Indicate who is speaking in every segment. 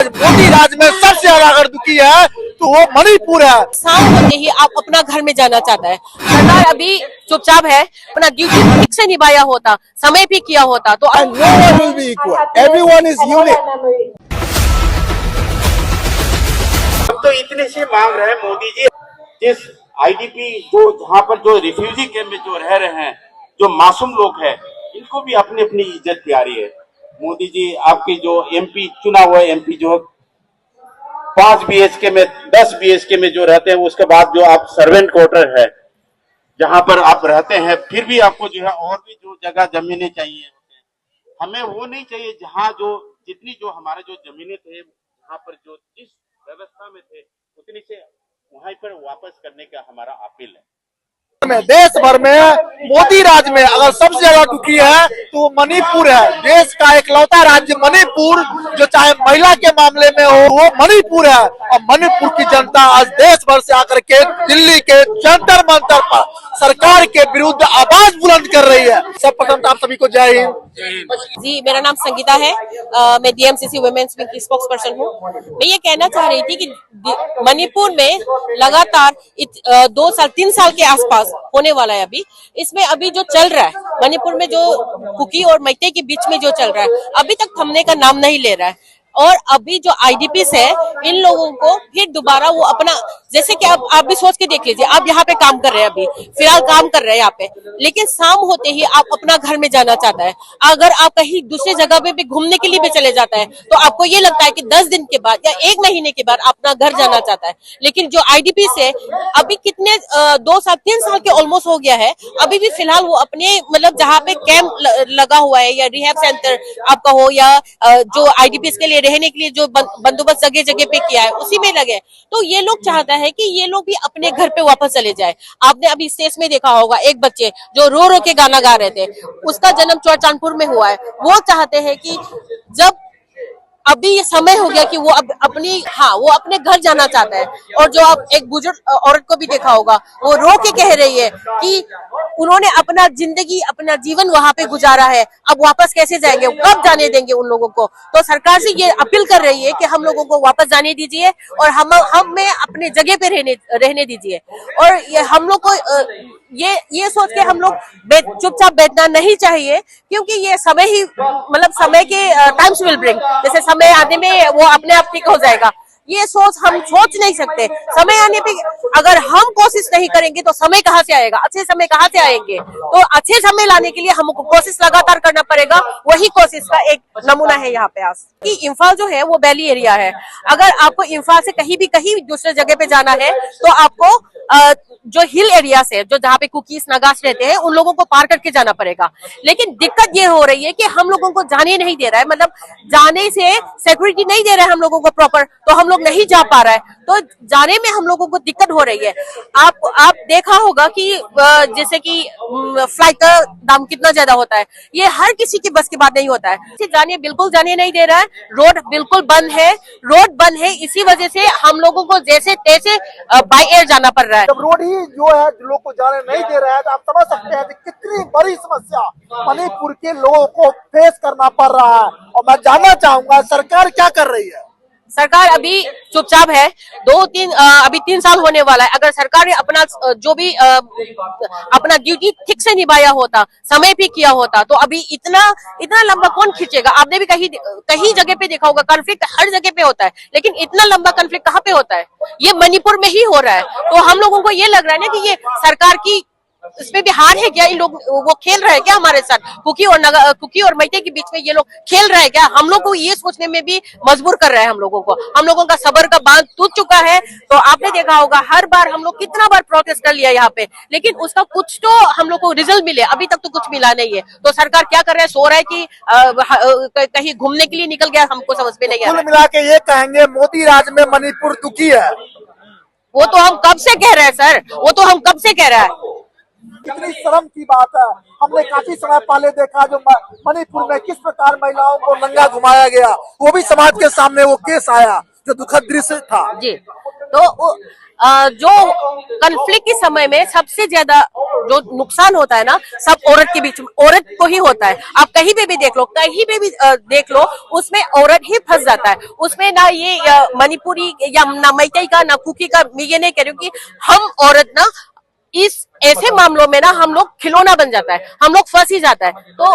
Speaker 1: मोदी राज में सबसे ज्यादा अगर दुखी है तो वो मणिपुर है।
Speaker 2: शाम होते ही आप अपना घर में जाना चाहता है। सरकार अभी चुपचाप है, अपना ड्यूटी ठीक से निभाया होता, समय भी किया होता तो
Speaker 1: And no one will be equal. Everyone is unique.
Speaker 3: अब तो इतने से मांग रहे हैं मोदी जी, जिस आईडीपी जो जहाँ पर जो रिफ्यूजी कैंप में जो रह रहे हैं, जो मासूम लोग हैं, इनको भी अपनी अपनी इज्जत प्यारी है। मोदी जी, आपके जो एमपी चुना हुआ एमपी जो 5 बीएचके में 10 बीएचके में जो रहते हैं, उसके बाद जो आप सर्वेंट क्वार्टर है जहाँ पर आप रहते हैं, फिर भी आपको जो है और भी जो जगह जमीनें चाहिए। हमें वो नहीं चाहिए जहाँ जो जितनी जो हमारे जो जमीनें थे, वहाँ पर जो जिस व्यवस्था में थे उतनी से वहीं पर वापस करने का हमारा अपील है।
Speaker 1: देश भर में मोदी राज में अगर सबसे ज्यादा दुखी है तो मणिपुर है। देश का इकलौता राज्य मणिपुर, जो चाहे महिला के मामले में हो, वो मणिपुर है। और मणिपुर की जनता आज देश भर से आकर के दिल्ली के जंतर मंतर पर सरकार के विरुद्ध आवाज बुलंद कर रही है। सब प्रथम आप सभी को जय हिंद।
Speaker 2: जी, मेरा नाम संगीता है। मैं डीएमसीसी वुमेन्स विंग की स्पोक्स पर्सन हूँ। मैं ये कहना चाह रही थी कि मणिपुर में लगातार 2 साल 3 साल के आसपास होने वाला है अभी। इसमें अभी जो चल रहा है मणिपुर में, जो कुकी और मैते के बीच में जो चल रहा है, अभी तक थमने का नाम नहीं ले रहा है। और अभी जो आईडीपीस है, इन लोगों को फिर दोबारा वो अपना, जैसे कि आप भी सोच के देख लीजिए, आप यहाँ पे काम कर रहे हैं, अभी फिलहाल काम कर रहे हैं यहाँ पे, लेकिन शाम होते ही आप अपना घर में जाना चाहता है। अगर आप कहीं दूसरी जगह पे भी घूमने के लिए भी चले जाता है तो आपको ये लगता है कि 10 दिन के बाद या 1 महीने के बाद अपना घर जाना चाहता है। लेकिन जो आईडीपीस है, अभी कितने 2 साल 3 साल के ऑलमोस्ट हो गया है, अभी भी फिलहाल वो अपने मतलब जहाँ पे कैंप लगा हुआ है या रिहैब सेंटर आपका हो, या जो आईडीपीस के लिए रहने के लिए जो बंदोबस्त जगह जगह पे किया है उसी में लगे। तो ये लोग चाहता है कि ये लोग भी अपने घर पे वापस चले जाए। आपने अभी स्टेज में देखा होगा, एक बच्चे जो रो रो के गाना गा रहे थे, उसका जन्म चौड़चांदपुर में हुआ है। वो चाहते हैं कि जब अभी ये समय हो गया कि वो अब वो अपने घर जाना चाहता है। और जो आप एक बुजुर्ग औरत को भी देखा होगा, वो रो के कह रही है कि उन्होंने अपना जिंदगी, अपना जीवन वहां पे गुजारा है, अब वापस कैसे जाएंगे, कब जाने देंगे उन लोगों को। तो सरकार से ये अपील कर रही है कि हम लोगों को वापस जाने दीजिए और हमें अपने जगह पे रहने दीजिए। और ये हम लोग को ये सोच के हम लोग चुपचाप बैठना नहीं चाहिए, क्योंकि ये समय ही मतलब समय के टाइम्स विल ब्रिंग, जैसे समय आने में वो अपने आप ठीक हो जाएगा। ये सोच हम सोच नहीं सकते। समय आने पे अगर हम कोशिश नहीं करेंगे तो समय कहाँ से आएगा, अच्छे समय कहाँ से आएंगे। तो अच्छे समय लाने के लिए हमको कोशिश लगातार करना पड़ेगा। वही कोशिश का एक नमूना है यहाँ पे आज कि इम्फाल जो है वो वैली एरिया है। अगर आपको इम्फाल से कहीं दूसरे जगह पे जाना है तो आपको जो हिल एरिया से, जो जहाँ पे कुकीज नगास रहते हैं, उन लोगों को पार करके जाना पड़ेगा। लेकिन दिक्कत ये हो रही है कि हम लोगों को जाने नहीं दे रहा है, मतलब जाने से सिक्योरिटी नहीं दे रहा है हम लोगों को प्रॉपर, तो हम लोग नहीं जा पा रहा है। तो जाने में हम लोगों को दिक्कत हो रही है। आप देखा होगा कि जैसे कि फ्लाइट का दाम कितना ज्यादा होता है, ये हर किसी की बस की बात नहीं होता है। बिल्कुल जाने नहीं दे रहा है, रोड बिल्कुल बंद है, इसी वजह से हम लोगों को जैसे तैसे बाय एयर जाना पड़ रहा है।
Speaker 1: जब रोड ही जो है लोग को जाने नहीं दे रहा है, तो आप समझ सकते हैं कि कितनी बड़ी समस्या मणिपुर के लोगों को फेस करना पड़ रहा है। और मैं जानना चाहूंगा सरकार क्या कर रही है।
Speaker 2: सरकार अभी चुपचाप है। 3 साल होने वाला है। अगर सरकार ने अपना जो भी अपना ड्यूटी ठीक से निभाया होता, समय भी किया होता, तो अभी इतना लंबा कौन खींचेगा। आपने भी कहीं जगह पे देखा होगा, कॉन्फ्लिक्ट हर जगह पे होता है, लेकिन इतना लंबा कॉन्फ्लिक्ट कहाँ पे होता है, ये मणिपुर में ही हो रहा है। तो हम लोगों को ये लग रहा है ना कि ये सरकार की इसमें भी हार है क्या, इन लोग वो खेल रहे हैं क्या हमारे साथ, कुकी और मैते के बीच में ये लोग खेल रहे हैं क्या। हम लोग को ये सोचने में भी मजबूर कर रहा है हम लोगों का सब्र का बांध टूट चुका है। तो आपने देखा होगा, हर बार हम लोग कितना बार प्रोटेस्ट कर लिया यहाँ पे, लेकिन उसका कुछ तो हम लोग को रिजल्ट मिले, अभी तक तो कुछ मिला नहीं है। तो सरकार क्या कर रहा है, सो रहा है कि कहीं घूमने के लिए निकल गया, हमको समझ में नहीं आ रहा है।
Speaker 1: कुल मिला के ये कहेंगे मोदी राज में मणिपुर दुखी है।
Speaker 2: वो तो हम कब से कह रहे हैं सर, वो तो हम कब से कह रहा है।
Speaker 1: कितनी शर्म की बात है। हमने काफी समय पहले देखा जो मणिपुर में किस प्रकार महिलाओं को नंगा घुमाया गया, वो भी समाज के सामने वो केस आया, जो दुखद दृश्य था
Speaker 2: जी। तो जो कन्फ्लिक्ट के समय में सबसे ज्यादा जो नुकसान होता है ना, सब औरत के बीच में, औरत को ही होता है। आप कहीं पे भी देख लो, कहीं पे भी देख लो, उसमें औरत ही फंस जाता है उसमें। ना ये मणिपुरी या ना मैतेई का ना कुकी का, मैं ये नहीं कह रही हूँ कि हम औरत ना इस ऐसे मामलों में ना हम लोग खिलौना बन जाता है, हम लोग फंस ही जाता है। तो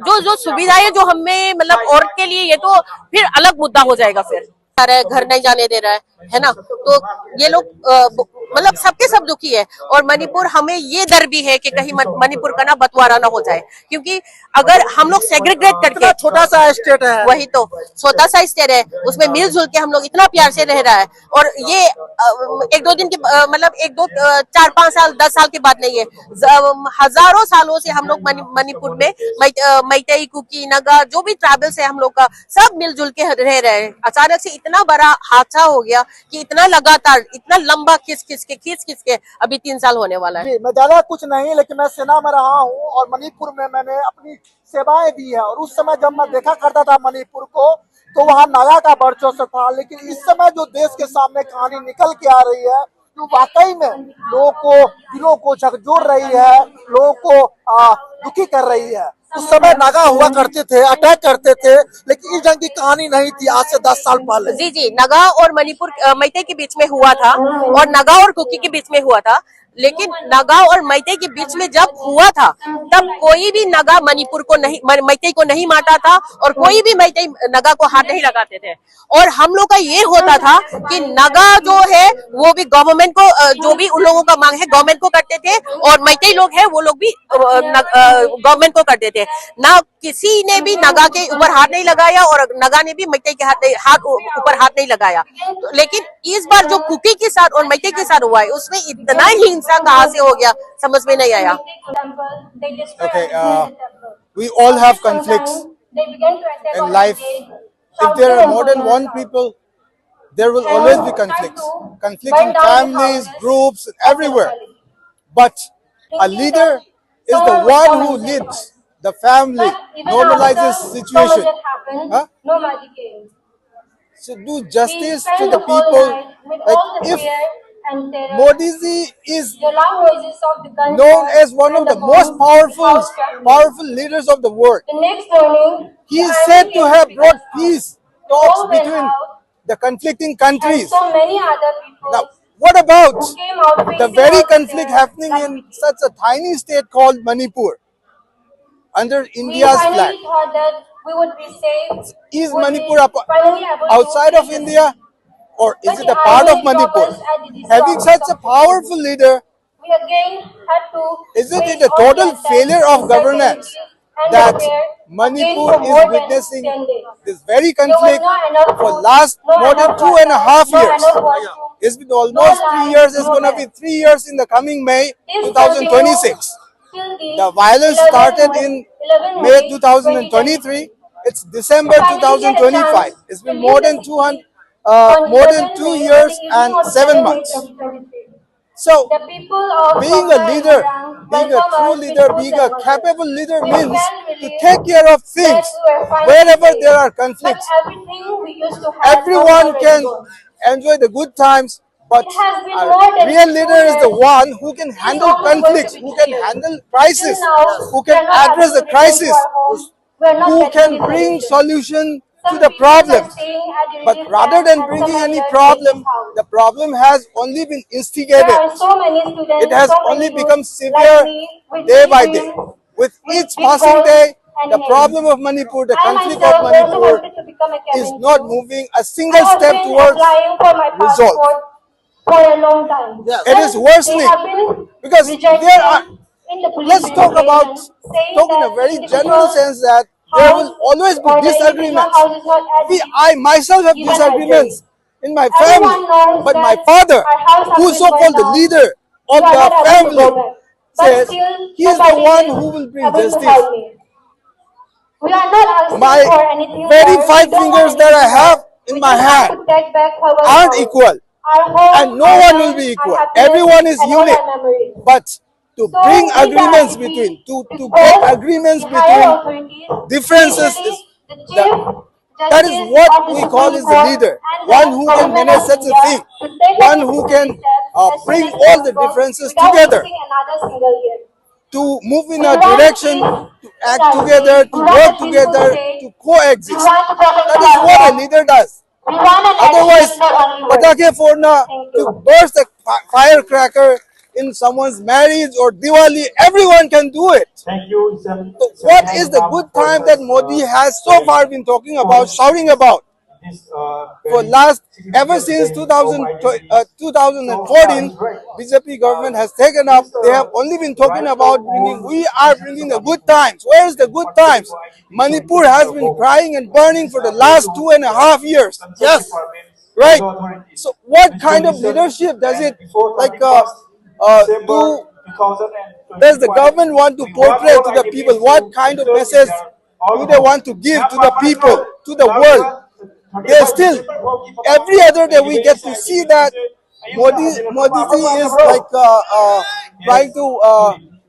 Speaker 2: जो जो सुविधाएं जो हमें मतलब औरत के लिए, ये तो फिर अलग मुद्दा हो जाएगा। फिर घर नहीं जाने दे रहा है ना, तो ये लोग मतलब सबके सब दुखी है। और मणिपुर, हमें ये डर भी है कि कहीं मणिपुर का ना बंटवारा ना हो जाए, क्योंकि अगर हम लोग सेग्रीगेट करके,
Speaker 1: छोटा सा स्टेट है,
Speaker 2: वही तो छोटा सा स्टेट है, उसमें मिलजुल के हम लोग इतना प्यार से रह रहा है। और ये एक दो दिन के मतलब एक दो 4-5 साल 10 साल की बात नहीं है, हजारों सालों से हम लोग मणिपुर में मैतेई, कुकी, नगा, जो भी ट्राइबल्स है हम लोग का, सब मिलजुल के रह रहे हैं। अचानक से इतना बड़ा हादसा हो गया कि इतना लगातार, इतना लंबा खींच खींच के अभी 3 साल होने वाला है।
Speaker 1: मैं ज्यादा कुछ नहीं, लेकिन मैं सेना में रहा हूँ और मणिपुर में मैंने अपनी सेवाएं दी है। और उस समय जब मैं देखा करता था मणिपुर को, तो वहाँ नागा का वर्चस्व था। लेकिन इस समय जो देश के सामने कहानी निकल के आ रही है, जो वाकई में लोगों को, दिलों को झकझोर रही है, लोगों को दुखी कर रही है। उस समय नागा हुआ करते थे, अटैक करते थे, लेकिन इस जंग की कहानी नहीं थी आज से 10 साल पहले।
Speaker 2: जी जी, नगा और मणिपुर मैतेई के बीच में हुआ था, और नगा और कुकी के बीच में हुआ था। लेकिन नगा और मैतेई के बीच में जब हुआ था, तब कोई भी नगा मणिपुर को नहीं, मैतेई को नहीं मारता था, और कोई भी मैतेई नगा को हाथ नहीं लगाते थे। और हम लोग का ये होता था कि नगा जो है वो भी गवर्नमेंट को, जो भी उन लोगों का मांग है गवर्नमेंट को करते थे, और मैतेई लोग है वो लोग भी गवर्नमेंट को करते थे। ना किसी ने भी नगा के ऊपर हाथ नहीं लगाया, और नगा ने भी मैतेई के ऊपर हाथ नहीं लगाया। लेकिन इस बार जो कुकी के साथ और मैतेई के साथ हुआ है, उसमें इतना ही हिंसा कहाँ से हो गया, समझ में नहीं आया।
Speaker 4: Okay, we all have conflicts in life. If there are more than one people, there will always be conflicts. Conflicts in families, groups, everywhere. But a leader is the one who leads the family, normalizes situation. Huh? So do justice to the people. Like if Modi ji is known as one of the most powerful leaders of the world. He is said to have brought peace talks between the conflicting countries. Now, what about the very conflict happening in such a tiny state called Manipur under India's flag? Is Manipur outside of India, or is it a part of Manipur? Having such a powerful leader, isn't it a total failure of governance that Manipur is witnessing this very conflict for last more than 2.5 years? It's been almost 3 years. It's going to be 3 years in the coming May 2026. The violence started in May 2023. It's December 2025. It's been more than 2 years and 7 months. So, being a leader, being a true leader, being a capable leader means to take care of things wherever there are conflicts. Everyone can enjoy the good times, but a real leader is the one who can handle conflicts, who can handle crisis, who can address the crisis, who can bring solution to the problems. But rather than bringing any problem, the problem has only been instigated. It has only become severe day by day. With each passing day, the problem of Manipur, the conflict of Manipur is not moving a single step towards resolve. It is worsening because there are, let's talk in a very general sense that there will always be disagreements. I myself have disagreements in my family, but my father, who is so-called the leader of the family, says he is the one who will bring justice. My very 5 fingers that I have in my hand aren't equal, and no one will be equal. Everyone is unique, but to bring agreements between, to get agreements between differences is That is what we call is the leader. One who can manage such a thing. One who can bring all the differences together to move in a direction, to act together, to work together, to coexist. That is what a leader does. Otherwise, patake forna, to burst a firecracker in someone's marriage or Diwali, everyone can do it.
Speaker 5: Thank you.
Speaker 4: So what is the good time that Modi has so far been talking about, shouting about? For last, ever since 2014, BJP government has taken up, they have only been talking about we are bringing the good times. Where is the good times? Manipur has been crying and burning for the last 2.5 years. Yes, right. So what kind of leadership does it does the government want to portray to the people? What kind of message do they want to give to the people, to the world? They still, every other day we get to see that Modi is trying to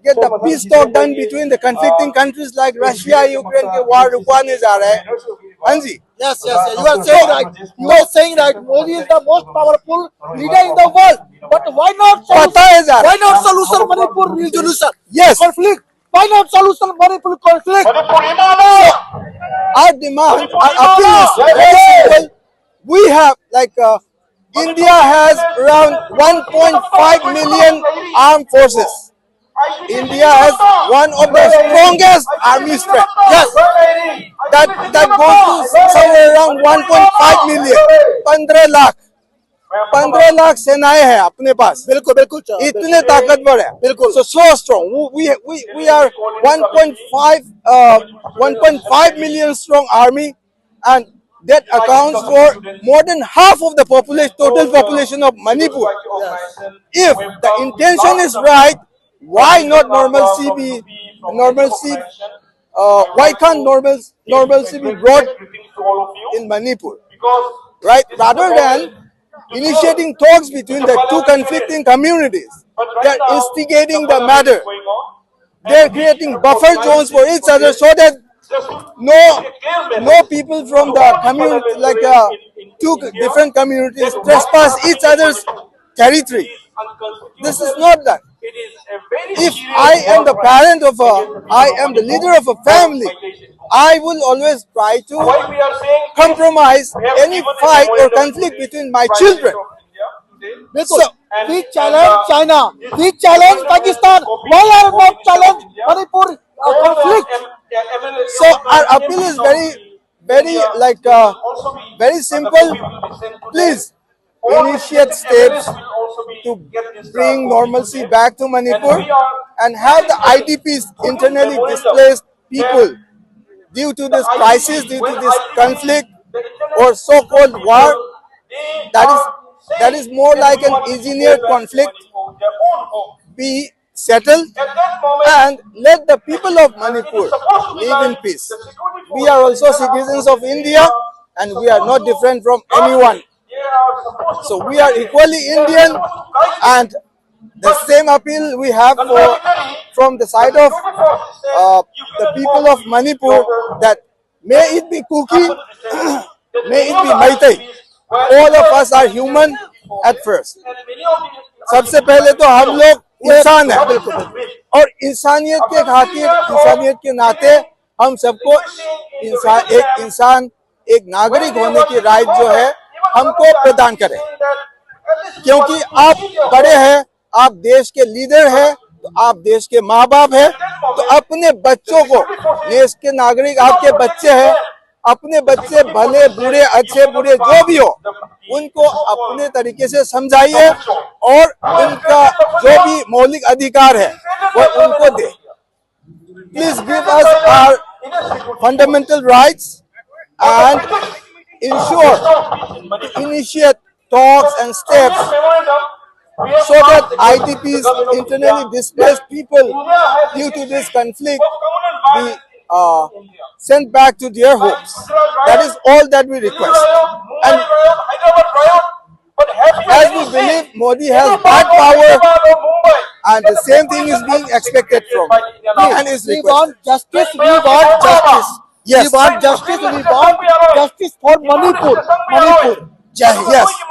Speaker 4: get the peace talk done between the conflicting countries like Russia, Ukraine के war रुकवाने जा रहा है. Hanji.
Speaker 1: Yes. You are saying right. You are saying right. Modi is the most powerful leader in the world. But why not? Why not solution Manipur resolution?
Speaker 4: Yes.
Speaker 1: Conflict. Why not solution Manipur conflict?
Speaker 4: Our demand, our appeal is very simple. We have India has around 1.5 million armed forces. India has one of the strongest army strength. Yes, that goes to somewhere around 1.5 million. 15 lakh सेनाएं हैं अपने पास.
Speaker 1: बिल्कुल
Speaker 4: इतने ताकतवर है.
Speaker 1: बिल्कुल.
Speaker 4: So strong. We are 1.5 million strong army, and that accounts for more than half of the total population of Manipur. If the intention is right, why not normalcy be normalcy? Why can't normalcy be brought in Manipur? Right? Rather than initiating talks between the two conflicting communities, they are instigating the matter. They are creating buffer zones for each other so that no people from the community, two different communities, trespass each other's territory. This is not done. If I am the parent of I am the leader of a family, I will always try to compromise any fight or conflict between my children.
Speaker 1: So, we challenge China, we challenge Pakistan. Why are not challenge Manipur conflict?
Speaker 4: So our appeal is very simple. Please initiate steps to bring normalcy back to Manipur and have the IDPs, internally displaced people, due to this crisis, due to this conflict or so-called war, that is more like an engineered conflict, be settled, and let the people of Manipur live in peace. We are also citizens of India, and we are not different from anyone. So we are equally Indian, and the same appeal we have from the side of the people of Manipur, that may it be Kuki, may it be Maitai, all of us are human at first. सबसे पहले तो हम लोग इंसान हैं, और इंसानियत के खातिर, इंसानियत के नाते हम सबको एक नागरिक होने की राइट जो है हमको प्रदान करें. क्योंकि आप बड़े हैं, आप देश के लीडर हैं, तो आप देश के माँ बाप हैं, तो अपने बच्चों को, देश के नागरिक आपके बच्चे हैं, अपने बच्चे भले बुरे, अच्छे बुरे जो भी हो, उनको अपने तरीके से समझाइए और उनका जो भी मौलिक अधिकार है वो उनको दे. Please give us our fundamental rights and ensure to initiate talks and steps so that IDPs, internally displaced people due to this conflict, be sent back to their homes. That is all that we request. And as we believe Modi has that power, and the same thing is being expected from him and is
Speaker 1: We
Speaker 4: requested.
Speaker 1: want justice. We want justice.
Speaker 4: Yes.
Speaker 1: We want justice. We want justice for Manipur. Manipur.
Speaker 4: Yes,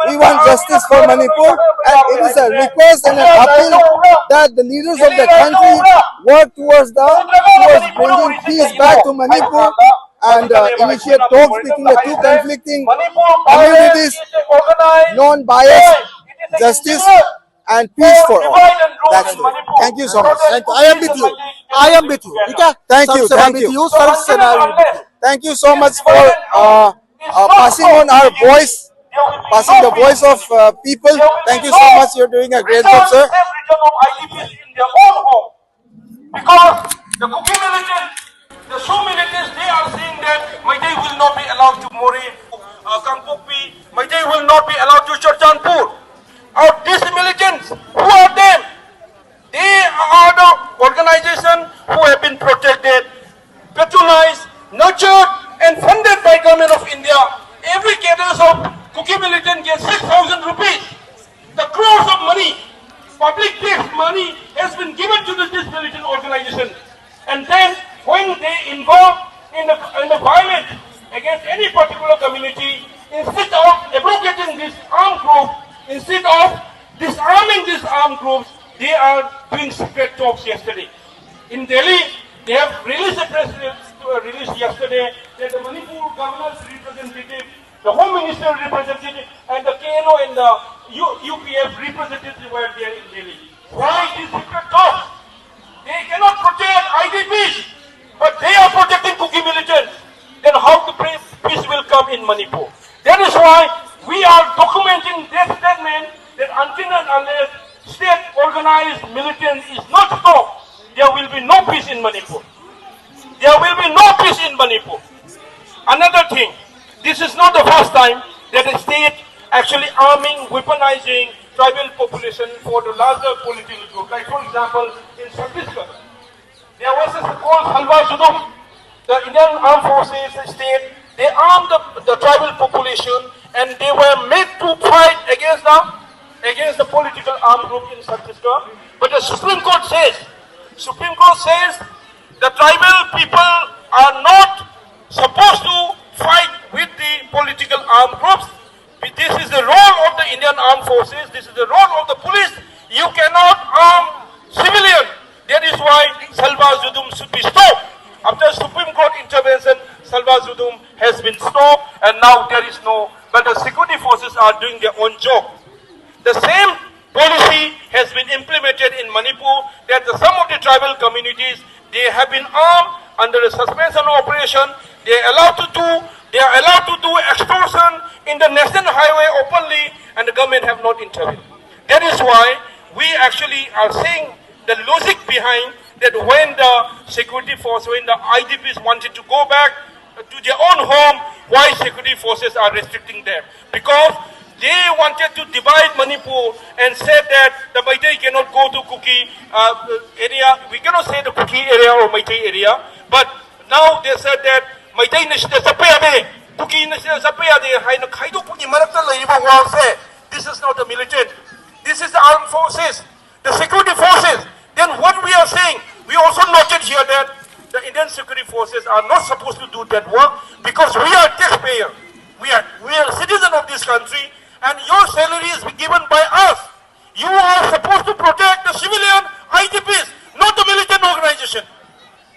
Speaker 4: we want justice for Manipur, and it is a request and an appeal that the leaders of the country work towards bringing peace back to Manipur and initiate talks between the two conflicting communities, non-biased, justice, and peace for all. That's it. Thank you so much.
Speaker 1: I am with you. I am with you. ठीक है?
Speaker 4: Thank you,
Speaker 1: सर्व सेना
Speaker 4: thank
Speaker 1: with
Speaker 4: you.
Speaker 1: you. सर्व सेना with you.
Speaker 4: Thank you so much for passing on our voice, passing the voice of people. Thank you so much. You're doing a great job, sir.
Speaker 5: In their own home. Because the Kuki militants, the Shu militants, they are saying that Meitei will not be allowed to More, Kangpokpi, Meitei will not be allowed to Churchandpur. These militants, who are them? They are the organization who have been protected, patronized, nurtured and funded by Government of India. Every cadre of Kuki militant gets 6,000 rupees. The crores of money, public tax money has been given to this militant organization. And then when they involve in the violence against any particular community, instead of abrogating this armed group, instead of disarming these armed groups, they are doing secret talks yesterday. In Delhi, they have released a press release yesterday that the Manipur governor's representative, the Home Minister representative, and the KNO and the UPF representative were there in Delhi. Why these secret talks? They cannot protect IDPs, but they are protecting Kuki militants. Then how the peace will come in Manipur? That is why we are documenting this statement that until and unless state organized militant is not stopped, there will be no peace in Manipur. There will be no peace in Manipur. Another thing, this is not the first time that the state actually arming, weaponizing tribal population for the larger political group. Like for example, in Chhattisgarh, there was this called Salva Judum. The Indian Armed Forces, the state, they armed the tribal population and they were made to fight against the political armed group in Chhattisgarh. But the Supreme Court says the tribal people are not supposed to fight with the political armed groups. This is the role of the Indian Armed Forces. This is the role of the police. You cannot arm civilians. That is why Salva Judum should be stopped. After Supreme Court intervention, Salva Judum has been stopped and now there is no, but the security forces are doing their own job. The same policy has been implemented in Manipur that some of the tribal communities, they have been armed under a suspension operation. They are allowed to do extortion in the national highway openly and the government have not intervened. That is why we actually are saying the logic behind that when the security force, when the IDPs wanted to go back to their own home, why security forces are restricting them? Because they wanted to divide Manipur and said that the Meitei cannot go to Kuki area. We cannot say the Kuki area or Meitei area, but now they said that Meitei nashida sapayade, Kuki nashida sapayade, haina khaido Kuki marakta laiba wase. This is not the militant. This is the armed forces, the security forces. Then what we are saying, we also noted here that the Indian security forces are not supposed to do that work because we are taxpayers. We are citizens of this country and your salary is given by us. You are supposed to protect the civilian IDPs, not the militant organization.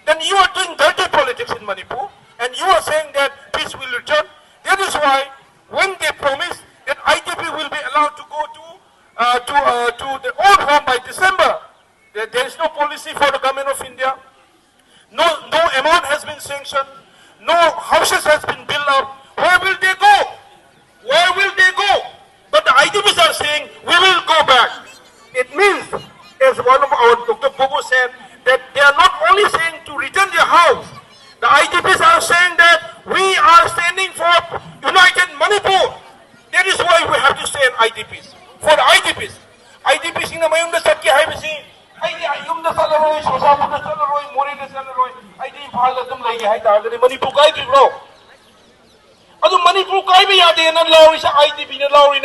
Speaker 5: Then you are doing dirty politics in Manipur and you are saying that peace will return. That is why when they promise that IDP will be allowed to go to their own home by December, there is no policy for the government of India. No amount has been sanctioned. No houses has been built up. Where will they go? Where will they go? But the IDPs are saying, we will go back. It means, as one of our Dr. Bobo said, that they are not only saying to return their house. The IDPs are saying that we are standing for united Manipur. That is why we have to stand IDPs. For the IDPs. IDPs in the Mayunda Satki Haibisi, Yumda Salaroi, Sosapuda Salaroi, Morida Salaroi, ID Paladum Lay Haida, Manipur Gai Bro. Adu Manipur Kai Yadi and Law is IDP in the law in